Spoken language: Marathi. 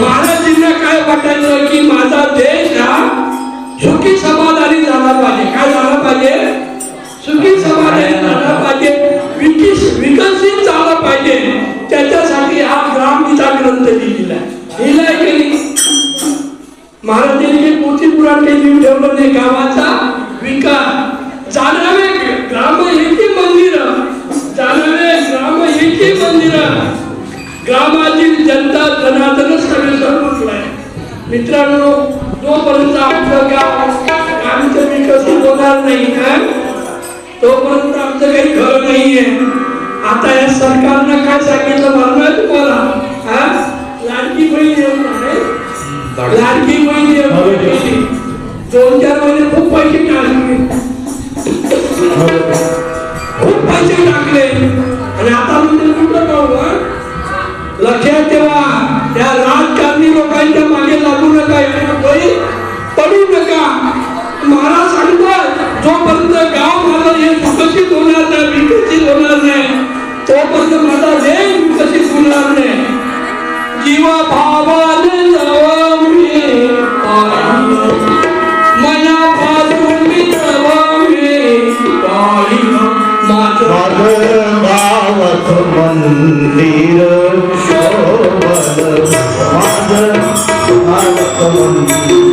महाराजींना काय वाटायचं की माझा देश हा सुखी समाधानी झाला पाहिजे. काय झाला पाहिजे? सुखी समाधानी झाला पाहिजे, विकसित झाला पाहिजे. त्याच्यासाठी हा ग्रामगीता ग्रंथ लिहिला लिहिलाय की नाही? महाराजांनी पोथी पुराण लिहून ठेवलं नाही. गावाचा विकास जाणावे ग्राम एकी मंदिर, जाणावे ग्राम एकी मंदिर, ग्रामातील जनता जनार्दन सगळे सर्वस्व. मित्रांनो, जोपर्यंत आपलं गावचं विकसित होणार नाही तोपर्यंत आमचं काही खरं नाहीये. आता या सरकारनं काय सांगितलं माहिती तुम्हाला? लाडकी बहीण योजना आहे. लाडकी बहीण योजना 2-4 महिने खूप पैसे टाकले, खूप पैसे टाकले आणि आता म्हणजे कुठं जाऊ? लक्षात ठेवा, त्या राजकारणी लोकांच्या मागे लागू नका, पडू नका. महाराज सांगतात जोपर्यंत गाव माझं हे विकसित होणार नाही, विकसित होणार नाही, तोपर्यंत माझा देश विकसित होणार नाही. जीवा भावाने जावावे मया पासून जावावे माझं गावाचं मंदिर शोभन, माझं गावाचं मंदिर